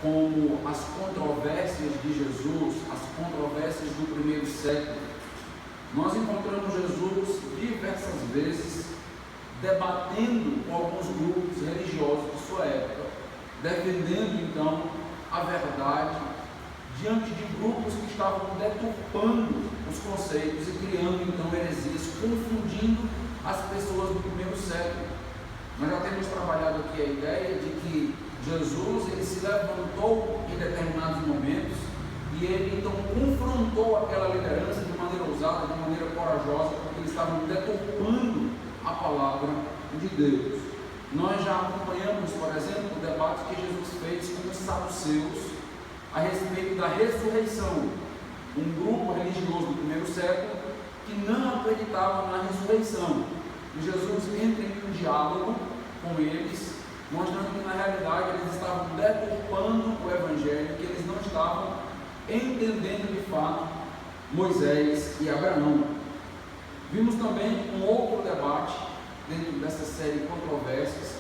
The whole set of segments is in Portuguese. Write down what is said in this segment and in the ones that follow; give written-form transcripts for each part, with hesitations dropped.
como as controvérsias de Jesus, as controvérsias do primeiro século, nós encontramos Jesus diversas vezes debatendo com alguns grupos religiosos de sua época, defendendo então a verdade diante de grupos que estavam deturpando os conceitos e criando então heresias, confundindo as pessoas do primeiro século. Nós já temos trabalhado aqui a ideia de que Jesus ele se levantou em determinados momentos e ele então confrontou aquela liderança de maneira ousada, de maneira corajosa, porque eles estavam deturpando a palavra de Deus. Nós já acompanhamos, por exemplo, o debate que Jesus fez com os saduceus a respeito da ressurreição, um grupo religioso do primeiro século que não acreditava na ressurreição. E Jesus entra em um diálogo com eles, mostrando que na realidade eles estavam deturpando o Evangelho, que eles não estavam entendendo de fato Moisés e Abraão. Vimos também um outro debate dentro dessa série de controvérsias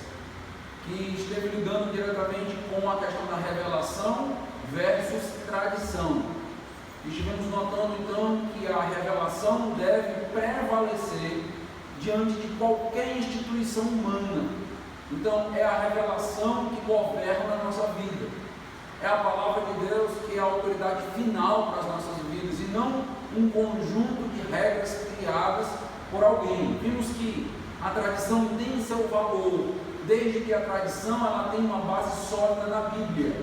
que esteve lidando diretamente com a questão da revelação versus tradição. Estivemos notando então que a revelação deve prevalecer diante de qualquer instituição humana. Então é a revelação que governa a nossa vida, é a palavra de Deus que é a autoridade final para as nossas vidas e não um conjunto de regras criadas por alguém. Vimos que a tradição tem seu valor, desde que a tradição ela tem uma base sólida na Bíblia.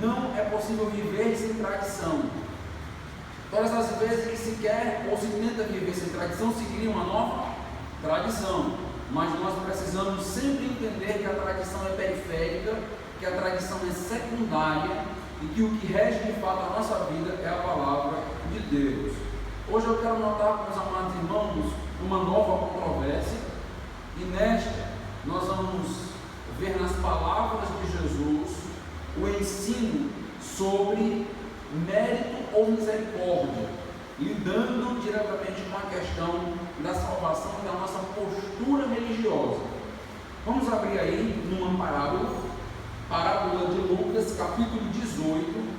Não é possível viver sem tradição. Todas as vezes que se quer ou se tenta viver sem tradição, se cria uma nova tradição. Mas nós precisamos sempre entender que a tradição é periférica, que a tradição é secundária e que o que rege de fato a nossa vida é a palavra de Deus. Hoje eu quero notar com os amados irmãos uma nova controvérsia e nesta nós vamos ver nas palavras de Jesus o ensino sobre mérito ou misericórdia, lidando diretamente com a questão da salvação e da nossa postura religiosa. Vamos abrir aí numa parábola de Lucas, capítulo 18,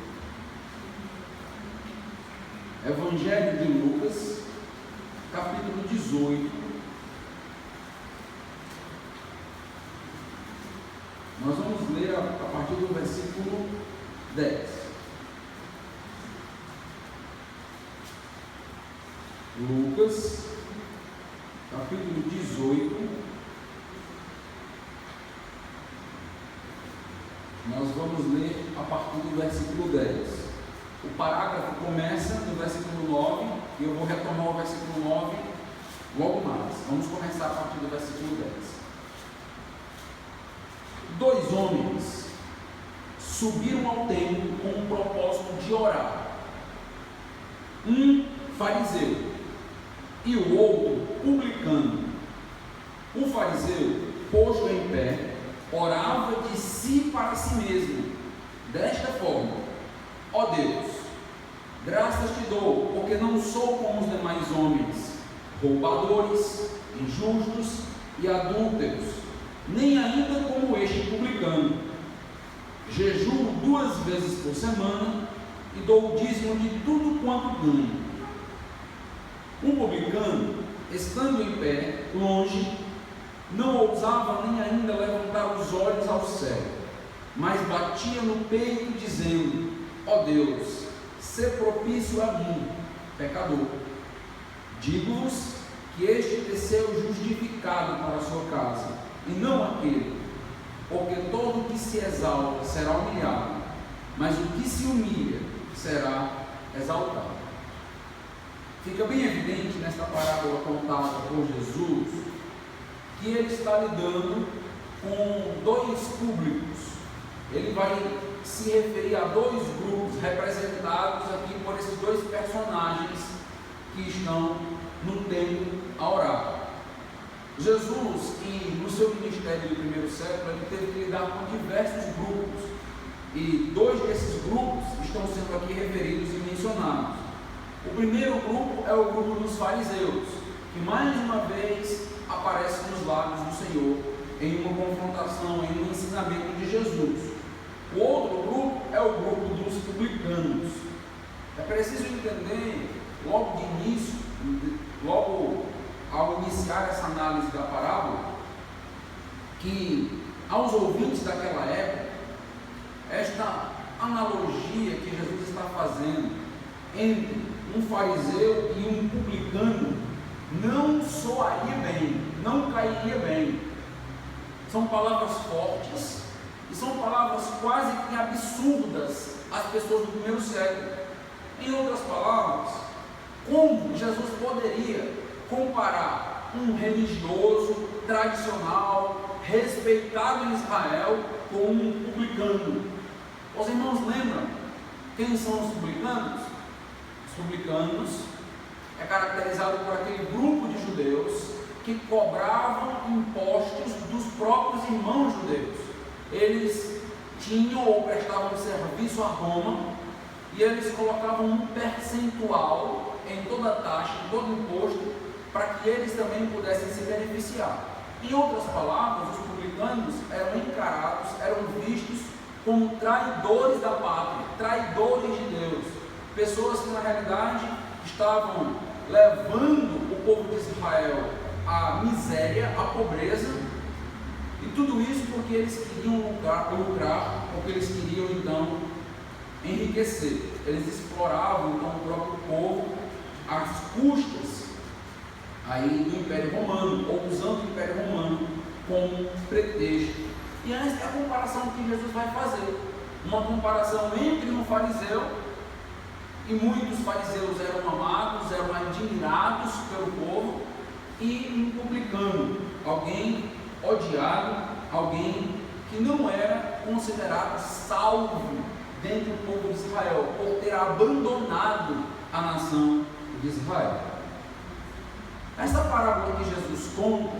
Evangelho de Lucas, capítulo 18. Nós vamos ler a partir do versículo 10. Lucas, capítulo 18, nós vamos ler a partir do versículo 10. O parágrafo começa no versículo 9 e eu vou retomar o versículo 9 logo mais. Vamos começar a partir do versículo 10. 2 homens subiram ao templo com o propósito de orar. Um fariseu e o outro publicano. O fariseu, posto em pé, orava de si para si mesmo, desta forma: ó Deus, graças te dou, porque não sou como os demais homens, roubadores, injustos e adúlteros, nem ainda como este publicano. Jejuo 2 vezes por semana e dou o dízimo de tudo quanto ganho. Um publicano, estando em pé, longe, não ousava nem ainda levantar os olhos ao céu, mas batia no peito, dizendo: ó Deus, sê propício a mim, pecador. Digo-vos que este desceu justificado para a sua casa, e não aquele, porque todo o que se exalta será humilhado, mas o que se humilha será exaltado. Fica bem evidente nesta parábola contada por Jesus que ele está lidando com 2 públicos. Ele vai se referir a 2 grupos representados aqui por esses 2 personagens que estão no templo a orar. Jesus, no seu ministério do primeiro século, ele teve que lidar com diversos grupos, e 2 desses grupos estão sendo aqui referidos e mencionados. O primeiro grupo é o grupo dos fariseus, que mais uma vez aparece nos lábios do Senhor em uma confrontação, em um ensinamento de Jesus. O outro grupo é o grupo dos publicanos. É preciso entender, logo de início, logo ao iniciar essa análise da parábola, que aos ouvintes daquela época, esta analogia que Jesus está fazendo entre um fariseu e um publicano não soaria bem, não cairia bem. São palavras fortes e são palavras quase que absurdas às pessoas do primeiro século. Em outras palavras, como Jesus poderia comparar um religioso, tradicional, respeitado em Israel com um publicano? Os irmãos lembram quem são os publicanos? Os publicanos é caracterizado por aquele grupo de judeus que cobravam impostos dos próprios irmãos judeus. Eles tinham ou prestavam serviço a Roma e eles colocavam um percentual em toda taxa, em todo imposto, para que eles também pudessem se beneficiar. Em outras palavras, os publicanos eram encarados, eram vistos como traidores da pátria, traidores de Deus, pessoas que na realidade estavam levando o povo de Israel à miséria, à pobreza, e tudo isso porque eles queriam lucrar, porque eles queriam então enriquecer. Eles exploravam então o próprio povo às custas aí do Império Romano, ou usando o Império Romano como pretexto. E essa é a comparação que Jesus vai fazer, uma comparação entre um fariseu, e muitos fariseus eram amados, eram admirados pelo povo, e um publicano, alguém odiado, alguém que não era considerado salvo dentro do povo de Israel, por ter abandonado a nação de Israel. Essa parábola que Jesus conta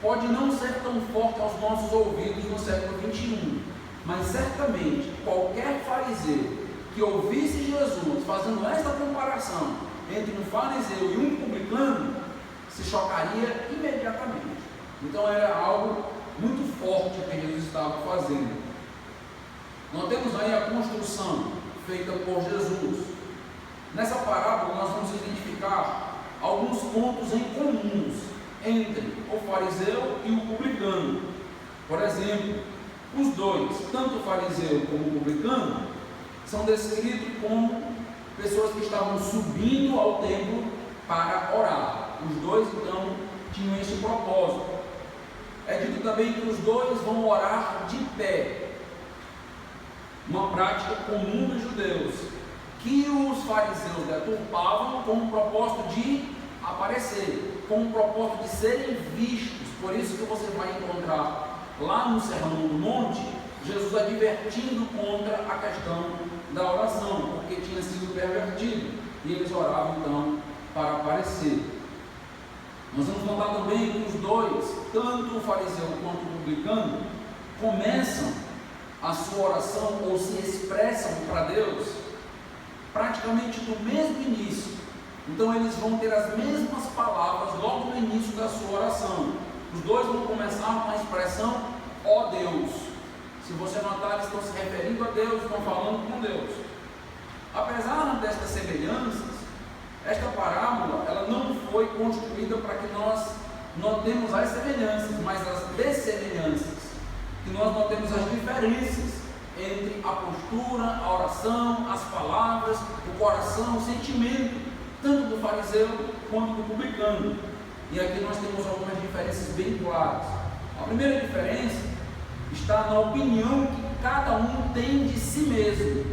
pode não ser tão forte aos nossos ouvidos no século 21, mas certamente qualquer fariseu que ouvisse Jesus fazendo esta comparação entre um fariseu e um publicano se chocaria imediatamente. Então era algo muito forte que Jesus estava fazendo. Nós temos aí a construção feita por Jesus. Nessa parábola nós vamos identificar alguns pontos em comuns entre o fariseu e o publicano. Por exemplo, os dois, tanto o fariseu como o publicano, são descritos como pessoas que estavam subindo ao templo para orar. Os dois então tinham esse propósito. É dito também que os dois vão orar de pé, uma prática comum dos judeus, que os fariseus deturpavam com o propósito de aparecer, com o propósito de serem vistos. Por isso que você vai encontrar lá no Sermão do Monte, Jesus advertindo contra a questão da oração, porque tinha sido pervertido, e eles oravam então para aparecer. Nós vamos notar também que os dois, tanto o fariseu quanto o publicano, começam a sua oração ou se expressam para Deus praticamente no mesmo início. Então eles vão ter as mesmas palavras logo no início da sua oração. Os dois vão começar com a expressão ó Deus. Se você notar, eles estão se referindo a Deus, estão falando com Deus. Apesar destas semelhanças, esta parábola ela não foi construída para que nós notemos as semelhanças, mas as dessemelhanças, que nós notemos as diferenças entre a postura, a oração, as palavras, o coração, o sentimento, tanto do fariseu quanto do publicano. E aqui nós temos algumas diferenças bem claras. A primeira diferença está na opinião que cada um tem de si mesmo.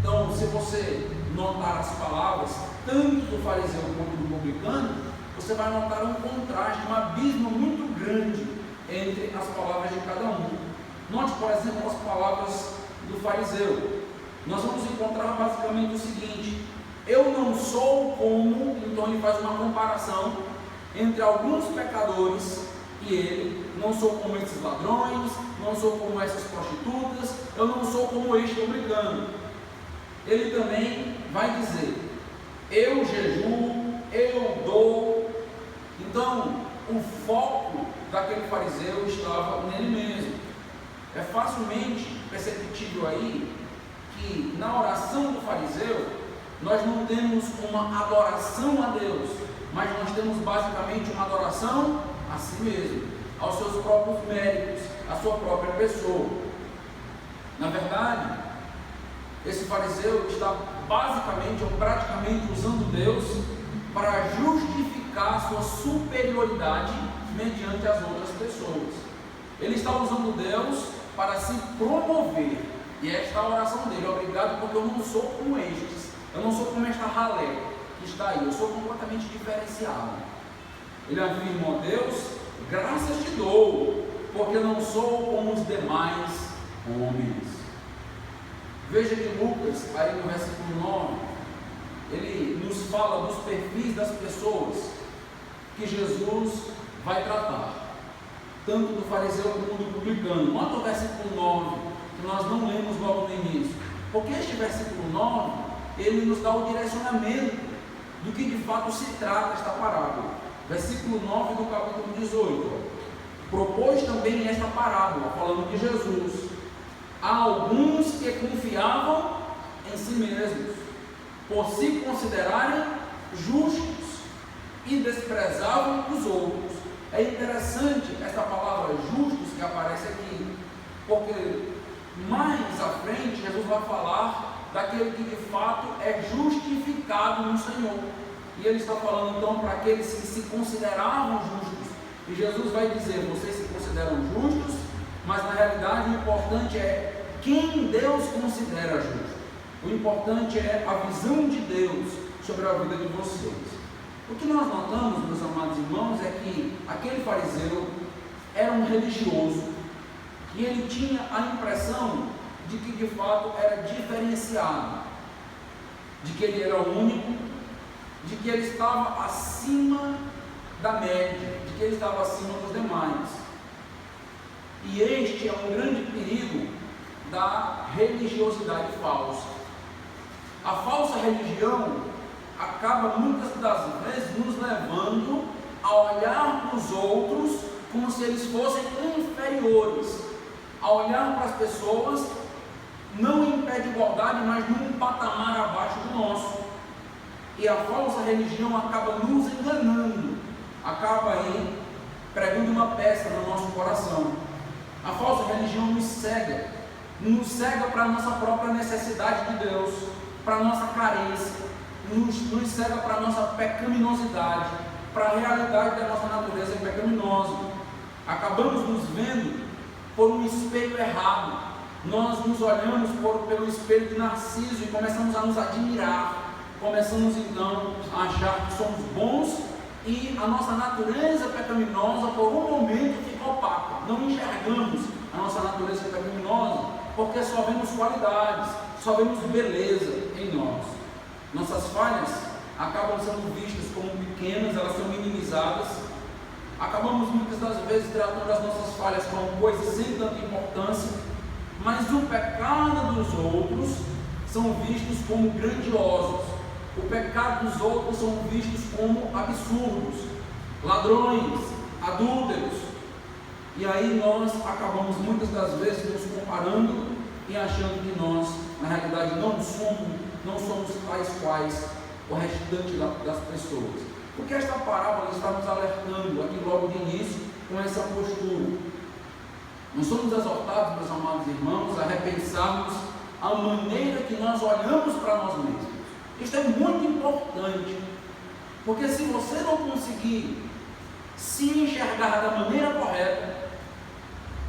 Então, se você notar as palavras, tanto do fariseu quanto do publicano, você vai notar um contraste, um abismo muito grande entre as palavras de cada um. Note, por exemplo, as palavras do fariseu. Nós vamos encontrar basicamente o seguinte: eu não sou como, então ele faz uma comparação entre alguns pecadores e ele, não sou como esses ladrões, não sou como essas prostitutas, eu não sou como este publicano. Ele também vai dizer, eu jejuo, eu dou. Então, o foco daquele fariseu estava nele mesmo. É facilmente perceptível aí que na oração do fariseu, nós não temos uma adoração a Deus, mas nós temos basicamente uma adoração a si mesmo, aos seus próprios méritos, à sua própria pessoa. Na verdade, esse fariseu está basicamente ou praticamente usando Deus para justificar sua superioridade mediante as outras pessoas. Ele está usando Deus para se promover, e esta é a oração dele: obrigado porque eu não sou como estes, eu não sou como esta ralé que está aí, eu sou completamente diferenciado. Ele afirma: ó Deus, graças te dou, porque não sou como os demais homens. Veja que Lucas, aí no versículo 9, ele nos fala dos perfis das pessoas que Jesus vai tratar, tanto do fariseu como do publicano. Nota o versículo 9, que nós não lemos logo no início, porque este versículo 9, ele nos dá o direcionamento do que de fato se trata esta parábola. Versículo 9 do capítulo 18, propôs também esta parábola, falando de Jesus, a alguns que confiavam em si mesmos, por se considerarem justos, e desprezavam os outros. É interessante esta palavra justos que aparece aqui, porque mais à frente Jesus vai falar daquele que de fato é justificado no Senhor, e ele está falando então para aqueles que se consideravam justos, e Jesus vai dizer: vocês se consideram justos, mas na realidade o importante é quem Deus considera justo. O importante é a visão de Deus sobre a vida de vocês. O que nós notamos, meus amados irmãos, é que aquele fariseu era um religioso, e ele tinha a impressão de que de fato era diferenciado, de que ele era único, de que ele estava acima da média, de que ele estava acima dos demais. E este é um grande perigo da religiosidade falsa. A falsa religião acaba muitas das vezes nos levando a olhar para os outros como se eles fossem inferiores, a olhar para as pessoas não em pé de igualdade, mas num patamar abaixo do nosso. E a falsa religião acaba nos enganando, acaba aí pregando uma peça no nosso coração. A falsa religião nos cega para a nossa própria necessidade de Deus, para a nossa carência, nos cega para a nossa pecaminosidade, para a realidade da nossa natureza pecaminosa. Acabamos nos vendo por um espelho errado. Nós nos olhamos pelo espelho de Narciso e começamos a nos admirar, começamos então a achar que somos bons, e a nossa natureza pecaminosa por um momento fica opaca. Não enxergamos a nossa natureza pecaminosa porque só vemos qualidades, só vemos beleza em nós. Nossas falhas acabam sendo vistas como pequenas, elas são minimizadas. Acabamos muitas das vezes tratando as nossas falhas como coisas sem tanta importância, mas o pecado dos outros são vistos como grandiosos. O pecado dos outros são vistos como absurdos, ladrões, adúlteros. E aí nós acabamos muitas das vezes nos comparando e achando que nós, na realidade, não somos tais quais o restante das pessoas. Porque esta parábola está nos alertando aqui logo de início com essa postura. Nós somos exortados, meus amados irmãos, a repensarmos a maneira que nós olhamos para nós mesmos. Isto é muito importante, porque se você não conseguir se enxergar da maneira correta,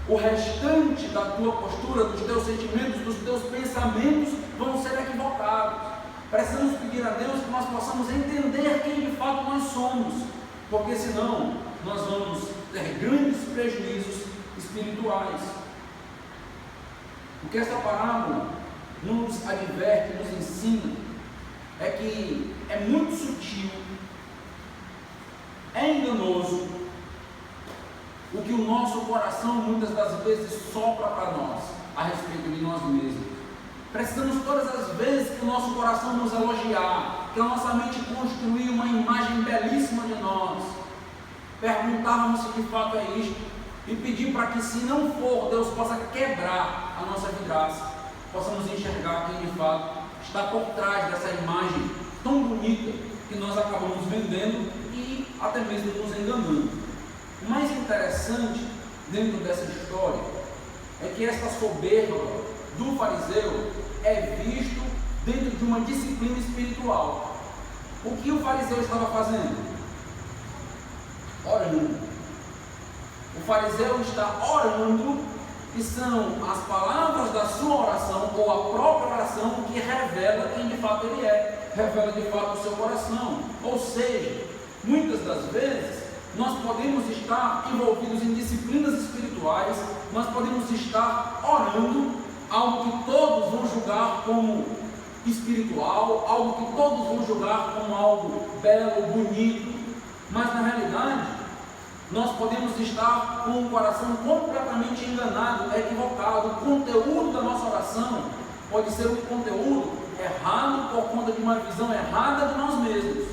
o restante da tua postura, dos teus sentimentos, dos teus pensamentos vão ser equivocados. Precisamos pedir a Deus que nós possamos entender quem de fato nós somos, porque senão nós vamos ter grandes prejuízos espirituais. O que esta parábola nos adverte, nos ensina, é que é muito sutil, é enganoso o que o nosso coração muitas das vezes sopra para nós a respeito de nós mesmos. Precisamos todas as vezes que o nosso coração nos elogiar, que a nossa mente construir uma imagem belíssima de nós, perguntarmos se de fato é isto e pedir para que, se não for, Deus possa quebrar a nossa vidraça, possamos enxergar quem de está por trás dessa imagem tão bonita que nós acabamos vendendo e até mesmo nos enganando. O mais interessante dentro dessa história é que esta soberba do fariseu é visto dentro de uma disciplina espiritual. O que o fariseu estava fazendo? Orando. O fariseu está orando, e são as palavras da sua oração ou a própria oração que revela quem de fato ele é, revela de fato o seu coração. Ou seja, muitas das vezes nós podemos estar envolvidos em disciplinas espirituais, nós podemos estar orando algo que todos vão julgar como espiritual, algo que todos vão julgar como algo belo, bonito, mas na realidade nós podemos estar com o coração completamente enganado, equivocado. O conteúdo da nossa oração pode ser um conteúdo errado por conta de uma visão errada de nós mesmos.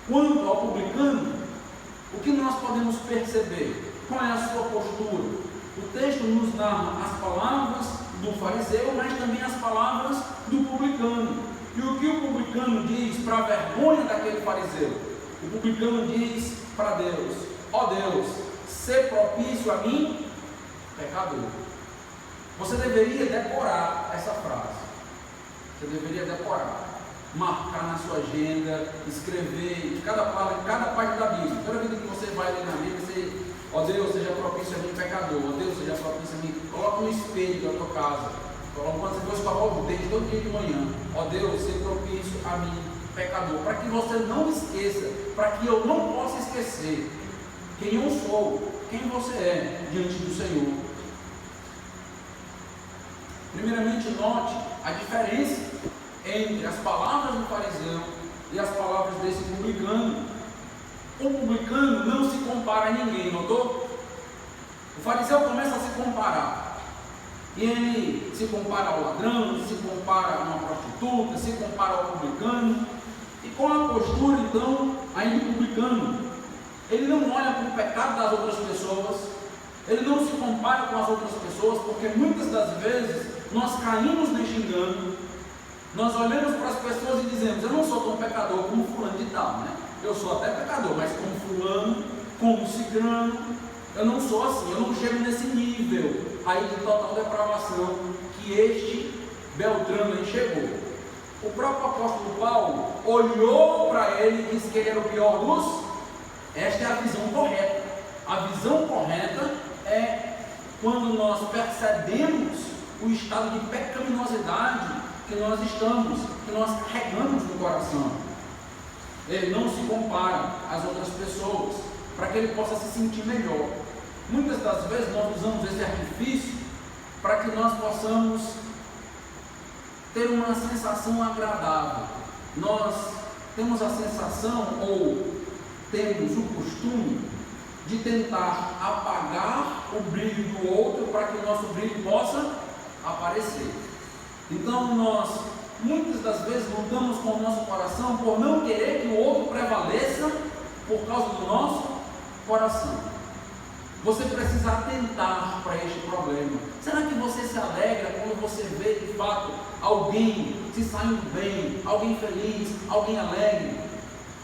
Quanto ao publicano, o que nós podemos perceber? Qual é a sua postura? O texto nos narra as palavras do fariseu, mas também as palavras do publicano. E o que o publicano diz para a vergonha daquele fariseu? O publicano diz para Deus: ó Deus, ser propício a mim, pecador. Você deveria decorar essa frase. Você deveria decorar, marcar na sua agenda, escrever cada palavra, cada parte da Bíblia. Toda vez que você vai ler na Bíblia, você, ó Deus, seja propício a mim, pecador. Ó Deus, seja propício a mim. Coloca um espelho na tua casa. Coloca quando você for escovar os dentes todo dia de manhã. Ó Deus, seja propício a mim, pecador, para que você não esqueça, para que eu não possa esquecer quem eu sou, quem você é diante do Senhor. Primeiramente, note a diferença entre as palavras do fariseu e as palavras desse publicano. O publicano não se compara a ninguém, notou? O fariseu começa a se comparar. E ele se compara ao ladrão, se compara a uma prostituta, se compara ao publicano. E com a postura, então, ainda publicano, ele não olha para o pecado das outras pessoas, ele não se compara com as outras pessoas, porque muitas das vezes nós caímos neste engano. Nós olhamos para as pessoas e dizemos: eu não sou tão pecador como fulano de tal, né? Eu sou até pecador, mas como fulano, como cicrano, eu não sou assim, eu não chego nesse nível aí de total depravação que este Beltrano aí chegou. O próprio apóstolo Paulo olhou para ele e disse que ele era o pior dos. Esta é a visão correta. A visão correta é quando nós percebemos o estado de pecaminosidade que nós estamos, que nós carregamos no coração. Ele não se compara às outras pessoas, para que ele possa se sentir melhor. Muitas das vezes nós usamos esse artifício para que nós possamos ter uma sensação agradável. Nós temos a sensação, ou temos o costume, de tentar apagar o brilho do outro para que o nosso brilho possa aparecer. Então nós, muitas das vezes, lutamos com o nosso coração por não querer que o outro prevaleça por causa do nosso coração. Você precisa atentar para este problema. Será que você se alegra quando você vê de fato alguém se saindo bem, alguém feliz, alguém alegre?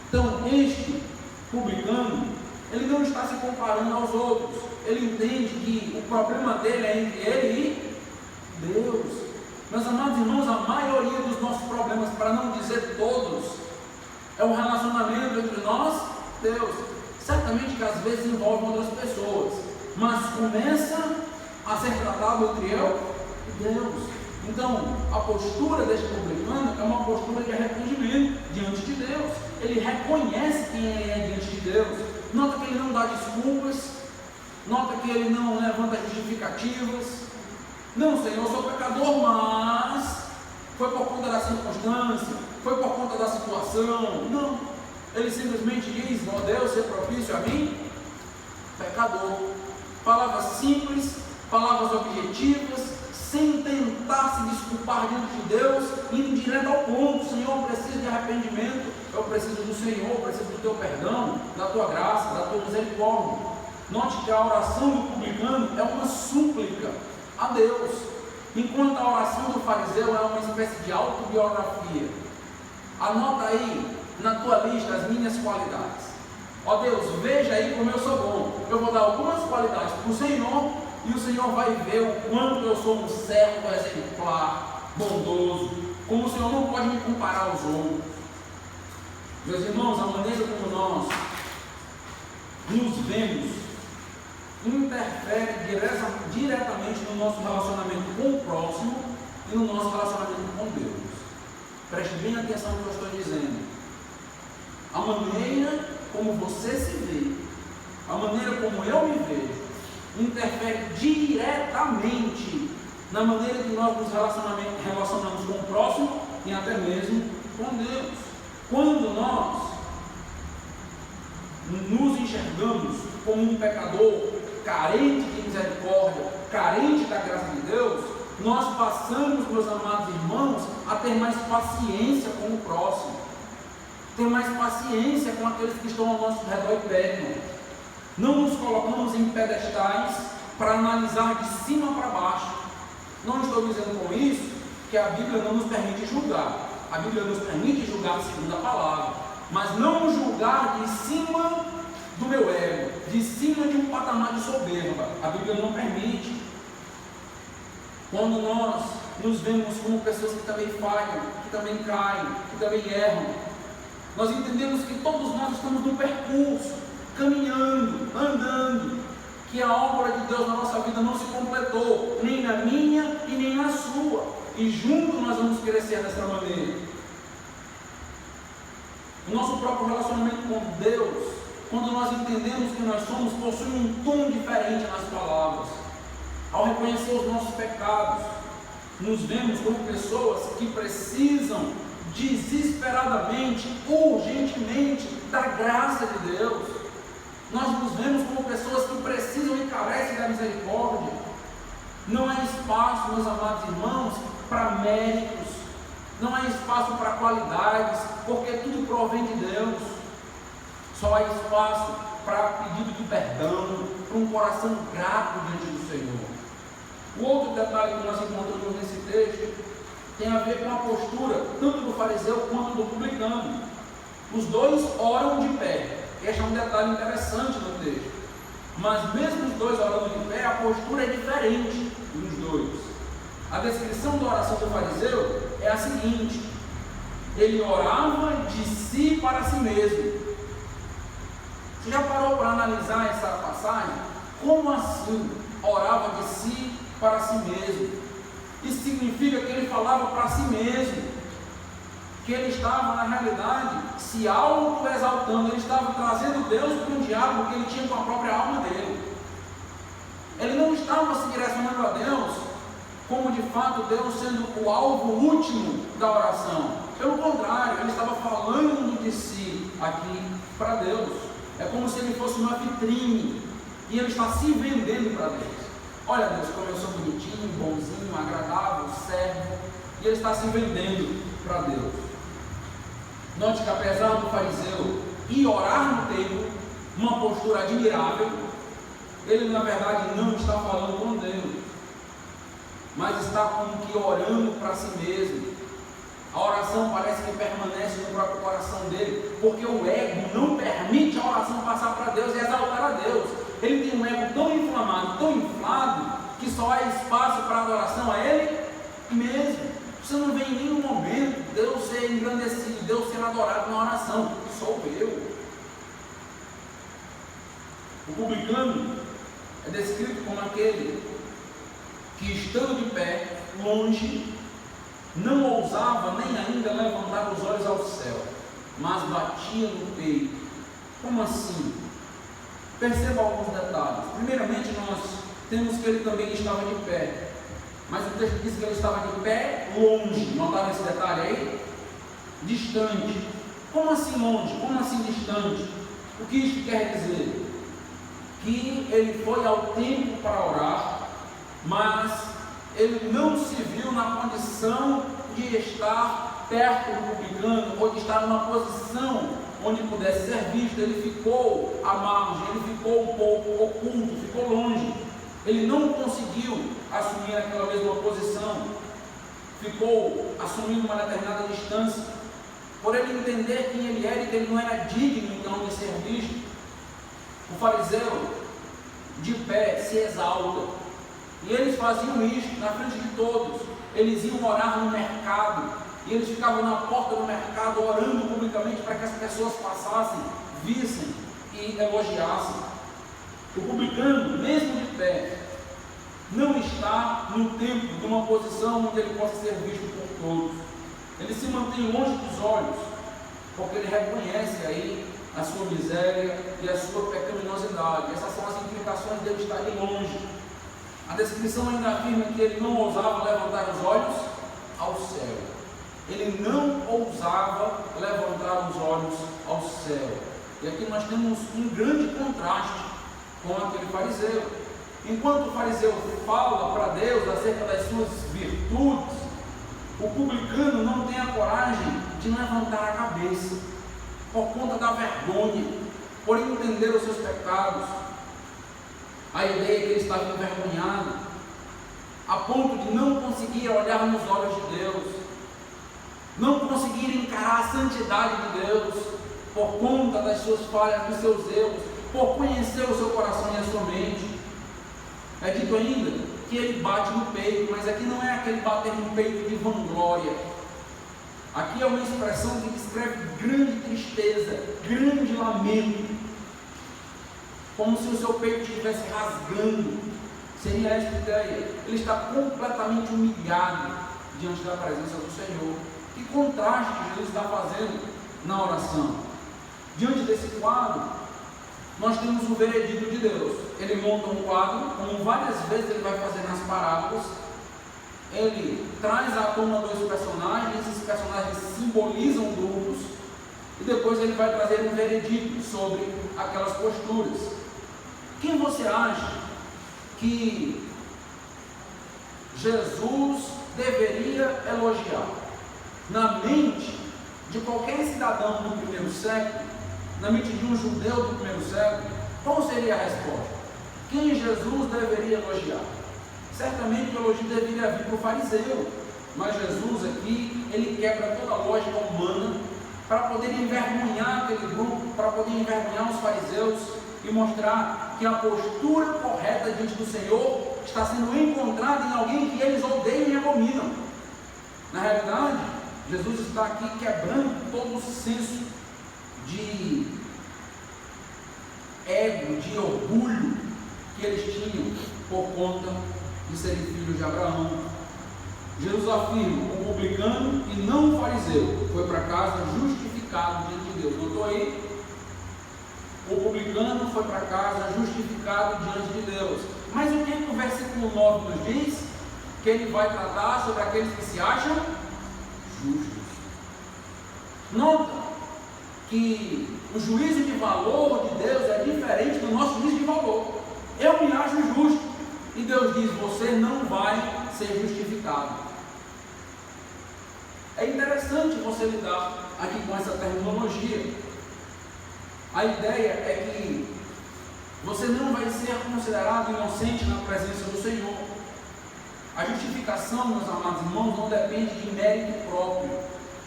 Então, este publicano, ele não está se comparando aos outros. Ele entende que o problema dele é entre ele e Deus. Meus amados irmãos, a maioria dos nossos problemas, para não dizer todos, é um relacionamento entre nós e Deus. Certamente que às vezes envolve outras pessoas, mas começa a ser tratado entre eu e Deus. Então, a postura deste publicano é uma postura de arrependimento diante de Deus. Ele reconhece quem ele é diante de Deus. Nota que ele não dá desculpas, nota que ele não levanta justificativas. Não, Senhor, eu sou pecador, mas foi por conta da circunstância, foi por conta da situação. Não. Ele simplesmente diz: ó Deus, ser propício a mim, pecador. Palavras simples, palavras objetivas, sem tentar se desculpar diante de Deus, indo direto ao ponto: Senhor, eu preciso de arrependimento, eu preciso do Senhor, eu preciso do teu perdão, da tua graça, da tua misericórdia. Note que a oração do publicano é uma súplica a Deus. enquanto a oração do fariseu é uma espécie de autobiografia. Anota aí na tua lista as minhas qualidades. Ó Deus, veja aí como eu sou bom. Eu vou dar algumas qualidades para o Senhor, e o Senhor vai ver o quanto eu sou um servo exemplar, bondoso, como o Senhor não pode me comparar aos outros. Meus irmãos, a maneira como nós nos vemos interfere diretamente no nosso relacionamento com o próximo e no nosso relacionamento com Deus. Preste bem atenção no que eu estou dizendo. A maneira como você se vê, a maneira como eu me vejo, interfere diretamente na maneira que nós nos relacionamos com o próximo e até mesmo com Deus. Quando nós nos enxergamos como um pecador carente de misericórdia, carente da graça de Deus, nós passamos, meus amados irmãos, a ter mais paciência com o próximo, ter mais paciência com aqueles que estão ao nosso redor e perto. Não nos colocamos em pedestais para analisar de cima para baixo. Não estou dizendo com isso que a Bíblia não nos permite julgar. A Bíblia nos permite julgar segundo a palavra, mas não julgar de cima do meu ego, de cima de um patamar de soberba. A Bíblia não permite. Quando nós nos vemos como pessoas que também falham, que também caem, que também erram, nós entendemos que todos nós estamos num percurso, caminhando, andando, que a obra de Deus na nossa vida não se completou, nem na minha e nem na sua, e juntos nós vamos crescer dessa maneira. O nosso próprio relacionamento com Deus, quando nós entendemos que nós somos, possui um tom diferente nas palavras. Ao reconhecer os nossos pecados, nos vemos como pessoas que precisam desesperadamente, urgentemente da graça de Deus. Nós nos vemos como pessoas que precisam e carecem da misericórdia. Não há espaço, meus amados irmãos, para méritos, não há espaço para qualidades, porque tudo provém de Deus. Só há espaço para pedido de perdão, para um coração grato diante do Senhor. O outro detalhe que nós encontramos nesse texto tem a ver com a postura tanto do fariseu quanto do publicano. Os dois oram de pé. Este é um detalhe interessante no texto. Mas mesmo os dois orando de pé, a postura é diferente dos dois. A descrição da oração do fariseu é a seguinte: ele orava de si para si mesmo. Você já parou para analisar essa passagem? Como assim orava de si para si mesmo? Isso significa que ele falava para si mesmo, que ele estava na realidade se auto-exaltando, ele estava trazendo Deus para um diálogo que ele tinha com a própria alma dele. Ele não estava se direcionando a Deus como de fato Deus sendo o alvo último da oração. Pelo contrário, ele estava falando de si aqui para Deus. É como se ele fosse uma vitrine e ele está se vendendo para Deus. Olha Deus, como eu sou bonitinho, bonzinho, agradável, servo, e ele está se vendendo para Deus. Note que apesar do fariseu ir orar no templo, uma postura admirável, ele na verdade não está falando com Deus, mas está como que orando para si mesmo. A oração parece que permanece no próprio coração dele, porque o ego não permite a oração passar para Deus e exaltar a Deus. Ele tem um ego tão inflamado, tão inflado, que só há espaço para adoração a ele mesmo. Você não vê em nenhum momento Deus ser engrandecido, Deus ser adorado na oração. Sou eu. O publicano é descrito como aquele que, estando de pé, longe, não ousava nem ainda levantar os olhos ao céu, mas batia no peito. Como assim? Perceba alguns detalhes. Primeiramente, nós temos que ele também estava de pé, mas o texto diz que ele estava de pé longe. Notaram esse detalhe aí? Distante. Como assim longe? Como assim distante? O que isso quer dizer? Que ele foi ao templo para orar, mas ele não se viu na condição de estar perto do publicano ou de estar numa posição onde pudesse ser visto. Ele ficou à margem, ele ficou um pouco oculto, ficou longe. Ele não conseguiu assumir aquela mesma posição, ficou assumindo uma determinada distância, por ele entender quem ele era e que ele não era digno então de ser visto. O fariseu, de pé, se exalta, e eles faziam isso na frente de todos. Eles iam orar no mercado, e eles ficavam na porta do mercado orando publicamente para que as pessoas passassem, vissem e elogiassem. O publicano, mesmo de pé, não está no templo de uma posição onde ele possa ser visto por todos. Ele se mantém longe dos olhos, porque ele reconhece aí a sua miséria e a sua pecaminosidade. Essas são as implicações dele estar ali longe. A descrição ainda afirma que ele não ousava levantar os olhos ao céu. Ele não ousava levantar os olhos ao céu. E aqui nós temos um grande contraste com aquele fariseu. Enquanto o fariseu fala para Deus acerca das suas virtudes, o publicano não tem a coragem de levantar a cabeça, por conta da vergonha, por entender os seus pecados. A ideia é que ele estava envergonhado, a ponto de não conseguir olhar nos olhos de Deus, não conseguir encarar a santidade de Deus, por conta das suas falhas, dos seus erros, por conhecer o seu coração e a sua mente. É dito ainda que ele bate no peito, mas aqui não é aquele bater no peito de vanglória. Aqui é uma expressão que descreve grande tristeza, grande lamento, como se o seu peito estivesse rasgando. Seria essa a ideia. Ele está completamente humilhado diante da presença do Senhor. Que contraste Jesus está fazendo na oração. Diante desse quadro, nós temos o veredito de Deus. Ele monta um quadro, como várias vezes ele vai fazer nas parábolas. Ele traz à tona dois personagens, esses personagens simbolizam grupos, e depois ele vai trazer um veredito sobre aquelas posturas. Quem você acha que Jesus deveria elogiar? Na mente de qualquer cidadão do primeiro século, na mente de um judeu do primeiro século, qual seria a resposta? Quem Jesus deveria elogiar? Certamente o elogio deveria vir para o fariseu, mas Jesus aqui, ele quebra toda a lógica humana para poder envergonhar aquele grupo, para poder envergonhar os fariseus e mostrar que a postura correta diante do Senhor está sendo encontrada em alguém que eles odeiam e abominam. Na realidade, Jesus está aqui quebrando todo o senso de ego, de orgulho que eles tinham por conta de serem filhos de Abraão. Jesus afirma: o publicano e não o fariseu foi para casa justificado diante de Deus. Notou aí? O publicano foi para casa justificado diante de Deus. Mas o que o versículo 9 nos diz? Que ele vai tratar sobre aqueles que se acham justos. Nota que o juízo de valor de Deus é diferente do nosso juízo de valor. Eu me acho justo, e Deus diz: você não vai ser justificado. É interessante você lidar aqui com essa terminologia. A ideia é que você não vai ser considerado inocente na presença do Senhor. A justificação, meus amados irmãos, não depende de mérito próprio.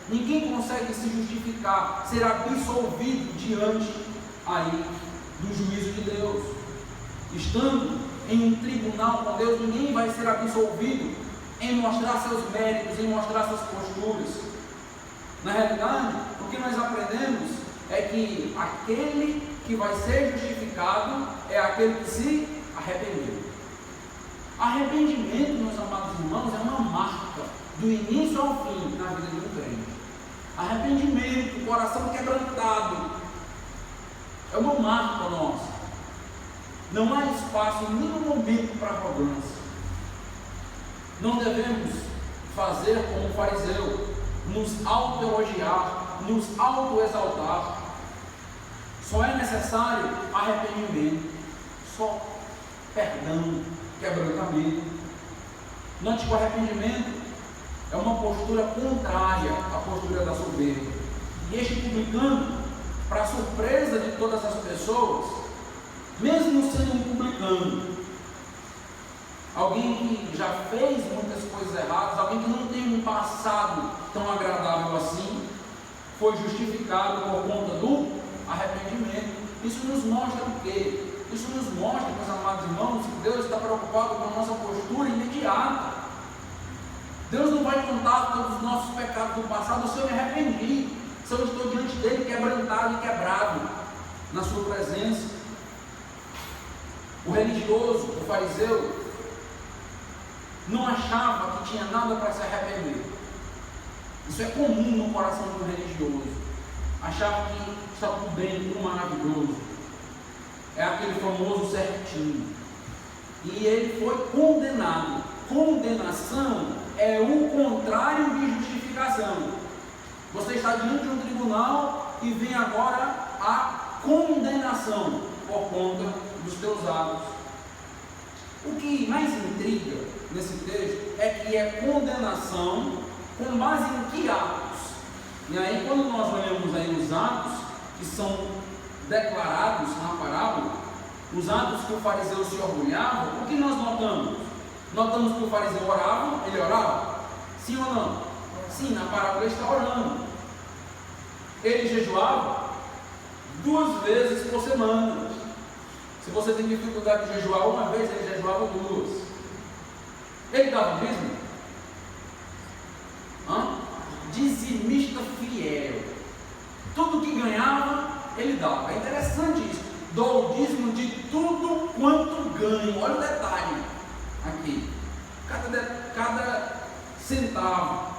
Ninguém consegue se justificar, ser absolvido diante aí do juízo de Deus. Estando em um tribunal com Deus, ninguém vai ser absolvido em mostrar seus méritos, em mostrar suas posturas. Na realidade, o que nós aprendemos é que aquele que vai ser justificado é aquele que se arrependeu. Arrependimento, meus amados irmãos, é uma marca do início ao fim na vida de um crente. Arrependimento, coração quebrantado, é uma marca nossa. Não há espaço em nenhum momento para arrogância. Não devemos fazer como o fariseu, nos auto-elogiar, nos auto-exaltar. Só é necessário arrependimento, só perdão, quebrantamento. Note que o arrependimento é uma postura contrária à postura da soberba. E este publicano, para surpresa de todas as pessoas, mesmo sendo um publicano, alguém que já fez muitas coisas erradas, alguém que não tem um passado tão agradável assim, foi justificado por conta do arrependimento. Isso nos mostra o quê? Isso nos mostra, meus amados irmãos, que Deus está preocupado com a nossa postura imediata. Deus não vai contar todos os nossos pecados do passado se eu me arrependi, se eu estou diante dele quebrantado e quebrado na sua presença. O religioso, o fariseu, não achava que tinha nada para se arrepender. Isso é comum no coração do religioso. Achava que está tudo bem, tudo maravilhoso. É aquele famoso certinho. E ele foi condenado. Condenação é o contrário de justificação. Você está diante de um tribunal e vem agora a condenação por conta dos teus atos. O que mais intriga nesse texto é que é condenação com base em que atos? E aí, quando nós olhamos aí os atos que são declarados na parábola, os atos que o fariseu se orgulhava, o que nós notamos? Notamos que o fariseu orava, ele orava? Sim ou não? Sim, na parábola ele está orando. Ele jejuava 2 vezes por semana. Se você tem dificuldade de jejuar uma vez, ele jejuava 2. Ele dava dízimo? Dizimista fiel. Tudo que ganhava, ele dava. É interessante isso. Dou o dízimo de tudo quanto ganho. Olha o detalhe aqui. Cada centavo.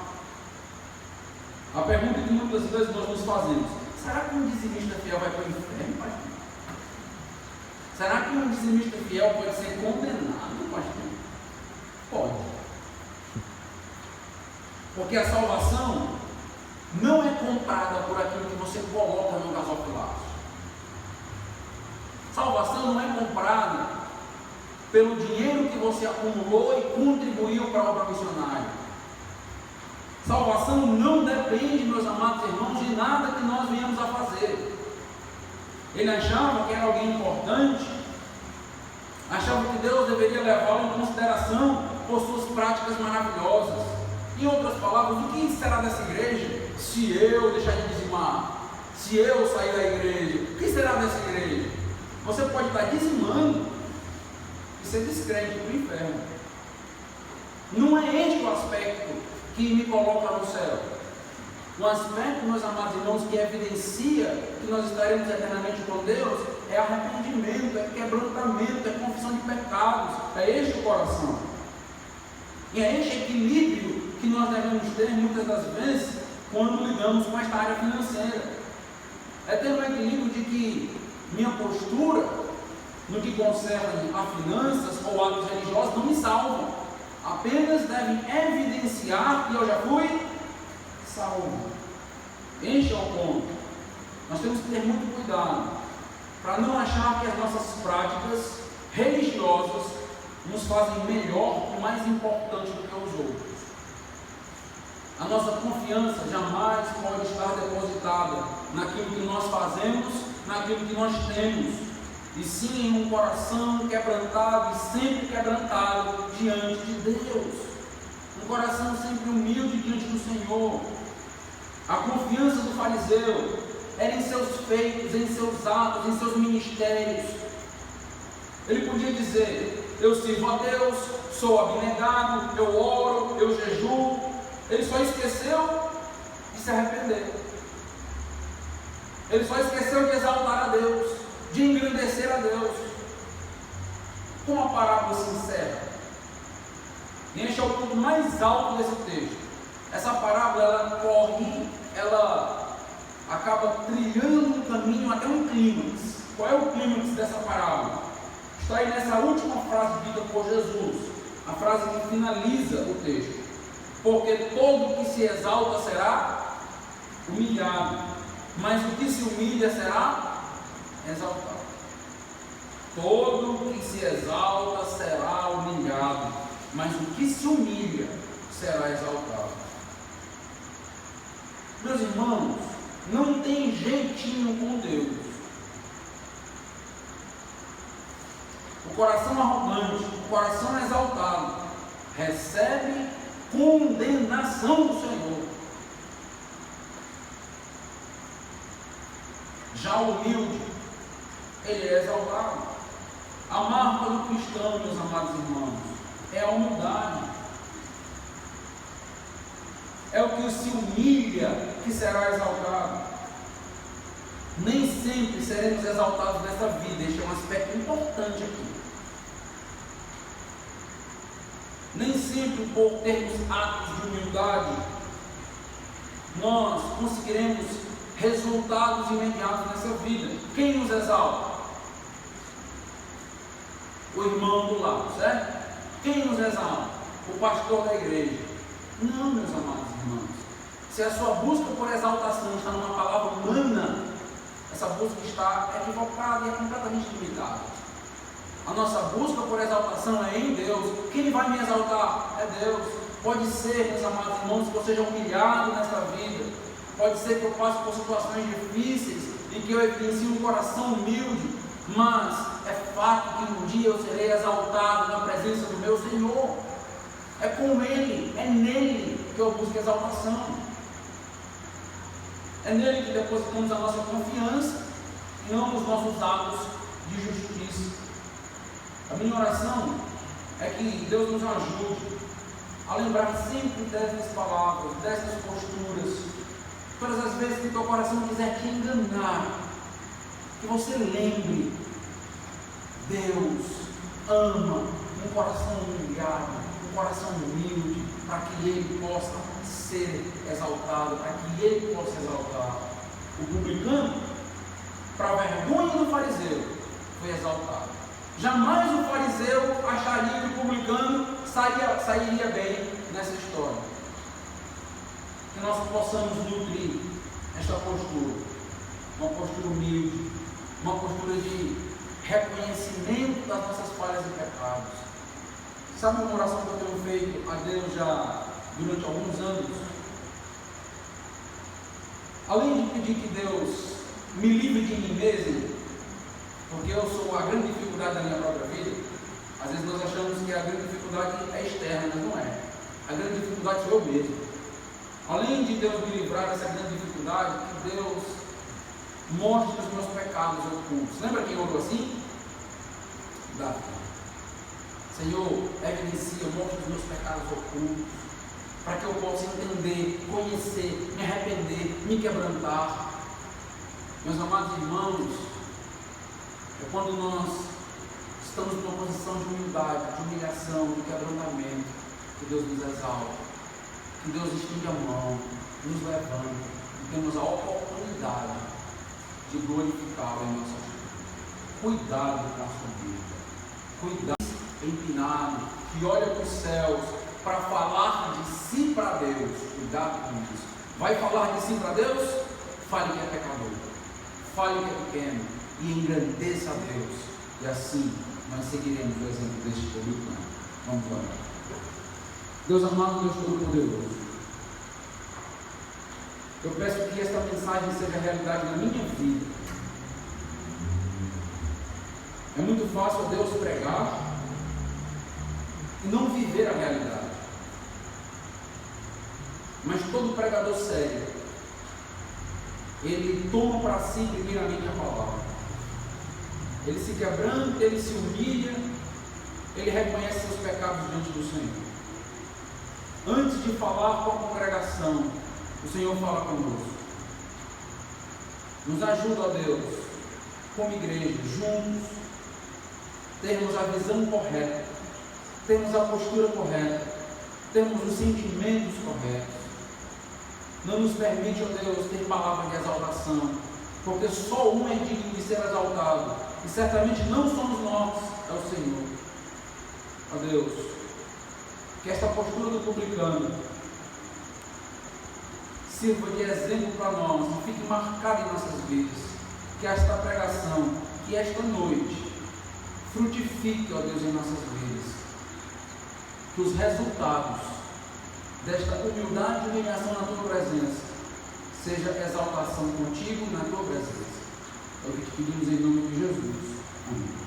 A pergunta que muitas vezes nós nos fazemos: será que um dizimista fiel vai para o inferno, pastor? Será que um dizimista fiel pode ser condenado, pastor? Pode. Porque a salvação não é comprada por aquilo que você coloca no gasofilaço. Salvação não é comprada pelo dinheiro que você acumulou e contribuiu para a obra missionária. Salvação não depende, meus amados irmãos, de nada que nós venhamos a fazer. Ele achava que era alguém importante, achava que Deus deveria levá-lo em consideração por suas práticas maravilhosas. Em outras palavras, o que será dessa igreja se eu deixar de dizimar? Se eu sair da igreja? O que será dessa igreja? Você pode estar dizimando e ser descrente para o inferno. Não é este o aspecto que me coloca no céu. O aspecto, meus amados irmãos, que evidencia que nós estaremos eternamente com Deus é arrependimento, é quebrantamento, é confissão de pecados. É este o coração. E é este equilíbrio que nós devemos ter muitas das vezes quando lidamos com esta área financeira. É ter um equilíbrio de que minha postura no que concerne a finanças ou atos religiosos não me salvam. Apenas devem evidenciar que eu já fui salvo. Este é o ponto. Nós temos que ter muito cuidado para não achar que as nossas práticas religiosas nos fazem melhor e mais importante do que os outros. A nossa confiança jamais pode estar depositada naquilo que nós fazemos, naquilo que nós temos, e sim em um coração quebrantado e sempre quebrantado diante de Deus. Um coração sempre humilde diante do Senhor. A confiança do fariseu era em seus feitos, em seus atos, em seus ministérios. Ele podia dizer: eu sirvo a Deus, sou abnegado, eu oro, eu jejuo. Ele só esqueceu de se arrepender. Ele só esqueceu de exaltar a Deus, de engrandecer a Deus. Como a parábola se encerra? E este é o ponto mais alto desse texto. Essa parábola, ela acaba trilhando um caminho até um clímax. Qual é o clímax dessa parábola? Está aí nessa última frase dita por Jesus, a frase que finaliza o texto. Porque todo que se exalta será humilhado, mas o que se humilha será exaltado. Todo que se exalta será humilhado, mas o que se humilha será exaltado. Meus irmãos, não tem jeitinho com Deus. O coração arrogante, o coração exaltado recebe condenação do Senhor. Já o humilde, ele é exaltado. A marca do cristão, meus amados irmãos, é a humildade. É o que se humilha que será exaltado. Nem sempre seremos exaltados nessa vida. Este é um aspecto importante aqui. Nem sempre por termos atos de humildade nós conseguiremos resultados imediatos nessa vida. Quem nos exalta? O irmão do lado, certo? Quem nos exalta? O pastor da igreja. Não, meus amados irmãos. Se a sua busca por exaltação está numa palavra humana, essa busca está equivocada e é completamente limitada. A nossa busca por exaltação é em Deus. Quem vai me exaltar? É Deus. Pode ser, meus amados irmãos, que eu seja humilhado nesta vida. Pode ser que eu passe por situações difíceis e que eu evidencie um coração humilde. Mas é fato que um dia eu serei exaltado na presença do meu Senhor. É com Ele, é nele que eu busco exaltação. É nele que depositamos a nossa confiança e não nos nossos atos de justiça. A minha oração é que Deus nos ajude a lembrar sempre dessas palavras, dessas posturas. Todas as vezes que teu coração quiser te enganar, que você lembre: Deus ama um coração humilhado, um coração humilde, para que Ele possa ser exaltado, para que Ele possa exaltar. O publicano, para a vergonha do fariseu, foi exaltado. Jamais o fariseu acharia que o publicano sairia bem nessa história. Que nós possamos nutrir esta postura, uma postura humilde, uma postura de reconhecimento das nossas falhas e pecados. Sabe uma oração que eu tenho feito a Deus já durante alguns anos? Além de pedir que Deus me livre de mim mesmo, porque eu sou a grande dificuldade da minha própria vida. Às vezes nós achamos que a grande dificuldade é externa, mas não é. A grande dificuldade sou eu mesmo. Além de Deus me livrar dessa grande dificuldade, que Deus mostre os meus pecados ocultos. Lembra quem orou assim? Davi. Senhor, evidencia, mostre os meus pecados ocultos, para que eu possa entender, conhecer, me arrepender, me quebrantar. Meus amados irmãos, é quando nós estamos numa posição de humildade, de humilhação, de quebrantamento, que Deus nos exalta, que Deus estende a mão, nos levanta, e temos a oportunidade de glorificá-lo em nossa vida. Cuidado com a sua vida, cuidado empinado, que olha para os céus para falar de si para Deus. Cuidado com isso. Vai falar de si para Deus? Fale que é pecador, fale que é pequeno e engrandeça a Deus, e assim nós seguiremos o exemplo deste publicano. Vamos orar. Deus amado, Deus Todo-Poderoso, eu peço que esta mensagem seja realidade na minha vida. É muito fácil a Deus pregar e não viver a realidade. Mas todo pregador sério, ele toma para si primeiramente a palavra. Ele se quebranta, ele se humilha, ele reconhece seus pecados diante do Senhor. Antes de falar com a congregação, o Senhor fala conosco. Nos ajuda, ó Deus, como igreja, juntos, termos a visão correta, termos a postura correta, termos os sentimentos corretos. Não nos permite, ó Deus, ter palavra de exaltação, porque só um é digno de ser exaltado, e certamente não somos nós, é o Senhor. Ó Deus, que esta postura do publicano sirva de exemplo para nós e fique marcada em nossas vidas. Que esta pregação, que esta noite frutifique, ó Deus, em nossas vidas. Que os resultados desta humildade e humilhação na tua presença seja exaltação contigo na tua presença. É o que te pedimos em nome de Jesus. Amém.